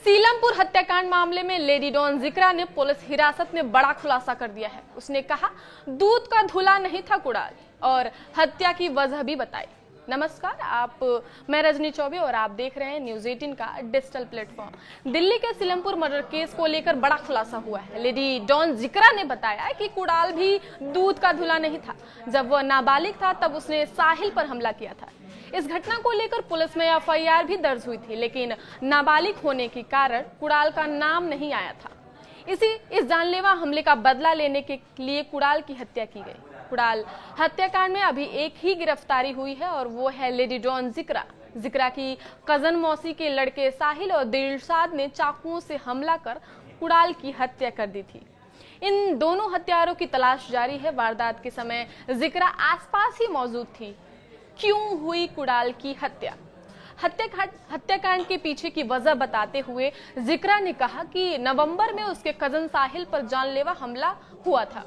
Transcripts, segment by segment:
सीलमपुर हत्याकांड मामले में लेडी डॉन जिक्रा ने पुलिस हिरासत में बड़ा खुलासा कर दिया है। उसने कहा दूध का धुला नहीं था कुड़ाल और हत्या की वजह भी बताई। नमस्कार, मैं रजनी चौबे और आप देख रहे हैं न्यूज़ 18 का डिजिटल प्लेटफॉर्म। दिल्ली के सीलमपुर मर्डर केस को लेकर बड़ा खुलासा हुआ है। लेडी डॉन जिक्रा ने बताया कि कुड़ाल भी दूध का धुला नहीं था। जब वह नाबालिग था तब उसने साहिल पर हमला किया था। इस घटना को लेकर पुलिस में एफआईआर भी दर्ज हुई थी, लेकिन नाबालिग होने के कारण कुड़ाल का नाम नहीं आया था। इस जानलेवा हमले का बदला लेने के लिए कुड़ाल की हत्या की गई। कुड़ाल हत्याकांड में अभी एक ही गिरफ्तारी हुई है और वो है लेडी डॉन जिक्रा। जिक्रा की कजन मौसी के लड़के साहिल और दिलशाद ने चाकुओं से हमला कर कुड़ाल की हत्या कर दी थी। इन दोनों हत्यारों की तलाश जारी है। वारदात के समय जिक्रा आसपास ही मौजूद थी। क्यों हुई कुड़ाल की हत्या? हत्याकांड के पीछे की वजह बताते हुए जिक्रा ने कहा कि नवंबर में उसके कजन साहिल पर जानलेवा हमला हुआ था।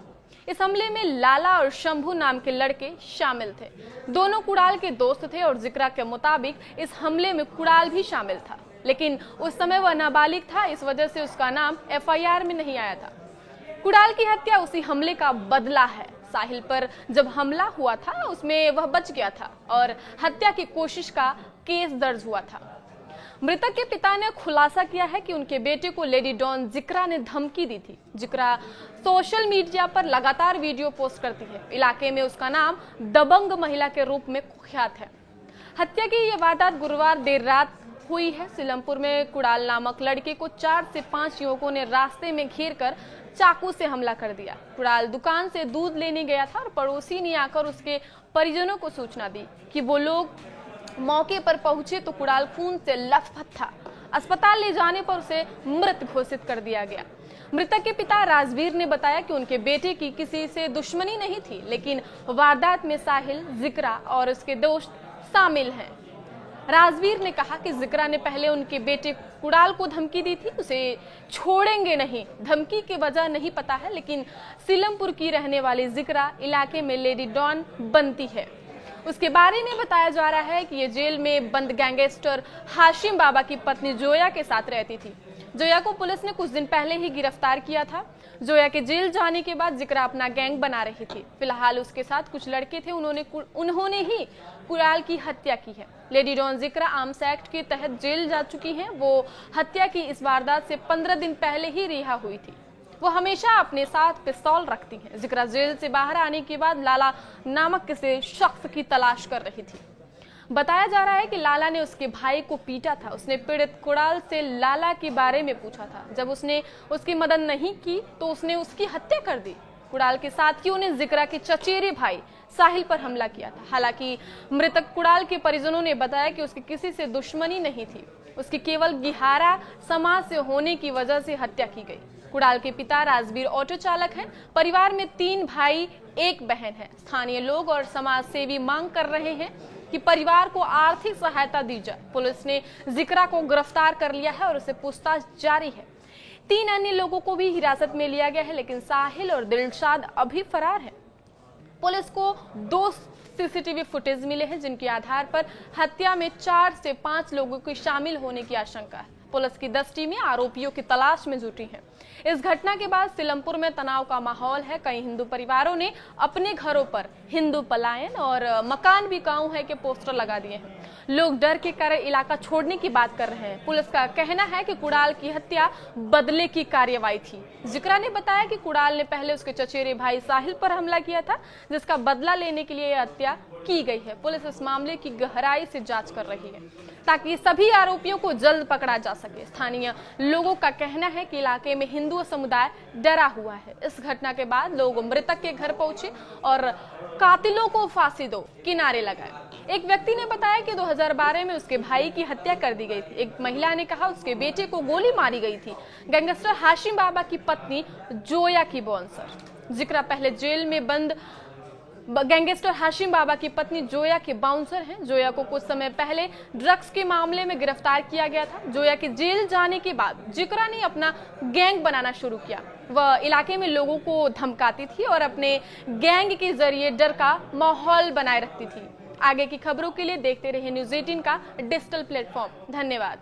इस हमले में लाला और शंभू नाम के लड़के शामिल थे। दोनों कुड़ाल के दोस्त थे और जिक्रा के मुताबिक इस हमले में कुड़ाल भी शामिल था, लेकिन उस समय वह नाबालिग था। इस वजह से उसका नाम एफआईआर में नहीं आया था। कुड़ाल की हत्या उसी हमले का बदला है। साहिल पर जब हमला हुआ था उसमें वह बच गया था और हत्या की कोशिश का केस दर्ज हुआ था। मृतक के पिता ने खुलासा किया है कि उनके बेटे को लेडी डॉन जिक्रा ने धमकी दी थी। जिक्रा सोशल मीडिया पर लगातार वीडियो पोस्ट करती है। इलाके में उसका नाम दबंग महिला के रूप में कुख्यात है। हत्या की यह वारदात गुरुवार देर रात हुई है। सीलमपुर में कुड़ाल नामक लड़के को 4 से 5 युवकों ने रास्ते में घेर कर चाकू से हमला कर दिया। कुड़ाल दुकान से दूध लेने गया था और पड़ोसी ने आकर उसके परिजनों को सूचना दी कि वो लोग मौके पर पहुंचे तो कुड़ाल खून से लथपथ था। अस्पताल ले जाने पर उसे मृत घोषित कर दिया गया। मृतक के पिता राजवीर ने बताया कि उनके बेटे की किसी से दुश्मनी नहीं थी, लेकिन वारदात में साहिल, जिक्रा और उसके दोस्त शामिल हैं। राजवीर ने कहा कि जिक्रा ने पहले उनके बेटे कुड़ाल को धमकी दी थी, उसे छोड़ेंगे नहीं। धमकी की वजह नहीं पता है, लेकिन सीलमपुर की रहने वाली जिक्रा इलाके में लेडी डॉन बनती है। उसके बारे में बताया जा रहा है कि ये जेल में बंद गैंगस्टर हाशिम बाबा की पत्नी जोया के साथ रहती थी। जोया को पुलिस ने कुछ दिन पहले ही गिरफ्तार किया था। जोया के जेल जाने के बाद जिक्रा अपना गैंग बना रही थी। फिलहाल उसके साथ कुछ लड़के थे, उन्होंने ही कुड़ाल की हत्या की है। Lady don Zikra arms act के तहत जेल जा चुकी हैं। वो हत्या की इस वारदात से 15 दिन पहले ही रिहा हुई थी। वो हमेशा अपने साथ पिस्तौल रखती हैं। जिक्रा जेल से बाहर आने के बाद लाला नामक किसी शख्स की तलाश कर रही थी। बताया जा रहा है कि लाला ने उसके भाई को पीटा था। उसने पीड़ित कुड़ाल से लाला के बारे में पूछा था। जब उसने उसकी मदद नहीं की तो उसने उसकी हत्या कर दी। कुड़ाल के साथियों ने जिक्रा के चचेरे भाई साहिल पर हमला किया था। हालांकि मृतक कुड़ाल के परिजनों ने बताया कि उसकी किसी से दुश्मनी नहीं थी, उसकी केवल गिहारा समाज से होने की वजह से हत्या की गई। कुड़ाल के पिता राजवीर ऑटो चालक हैं। परिवार में 3 भाई 1 बहन है। स्थानीय लोग और समाज सेवी मांग कर रहे हैं कि परिवार को आर्थिक सहायता दी जाए। पुलिस ने जिक्रा को गिरफ्तार कर लिया है और उसे पूछताछ जारी है। 3 अन्य लोगों को भी हिरासत में लिया गया है, लेकिन साहिल और दिलशाद अभी फरार है। पुलिस को 2 सीसीटीवी फुटेज मिले हैं, जिनके आधार पर हत्या में 4 से 5 लोगों के शामिल होने की आशंका है। पुलिस की 10 टीमें आरोपियों की तलाश में जुटी हैं। इस घटना के बाद सीलमपुर में तनाव का माहौल है। कई हिंदू परिवारों ने अपने घरों पर हिंदू पलायन और मकान बिकाऊ है के पोस्टर लगा दिए हैं। लोग डर के कारण इलाका छोड़ने की बात कर रहे हैं। पुलिस का कहना है कि कुड़ाल की हत्या बदले की कार्रवाई थी। जिक्रा ने बताया कि कुड़ाल ने पहले उसके चचेरे भाई साहिल पर हमला किया था, जिसका बदला लेने के लिए यह हत्या की गई है। पुलिस इस मामले की गहराई से जांच कर रही है ताकि सभी आरोपियों को जल्द पकड़ा जा सके। स्थानीय लोगों का कहना है कि इलाके में हिंदू समुदाय डरा हुआ है। इस घटना के बाद लोग मृतक के घर पहुंचे और कातिलों को फांसी दो के नारे लगाए। एक व्यक्ति ने बताया कि 2012 में उसके भाई की हत्या कर दी गई थी। एक महिला ने कहा उसके बेटे को गोली मारी गई थी। गैंगस्टर हाशिम बाबा की पत्नी जोया की बाउंसर। जिक्रा पहले जेल में बंद गैंगस्टर हाशिम बाबा की पत्नी जोया के बाउंसर हैं। जोया को कुछ समय पहले ड्रग्स के मामले में गिरफ्तार किया गया था। जोया के जेल जाने के बाद जिक्रा ने अपना गैंग बनाना शुरू किया। वह इलाके में लोगों को धमकाती थी और अपने गैंग के जरिए डर का माहौल बनाए रखती थी। आगे की खबरों के लिए देखते रहिए न्यूज़ 18 का डिजिटल प्लेटफॉर्म। धन्यवाद।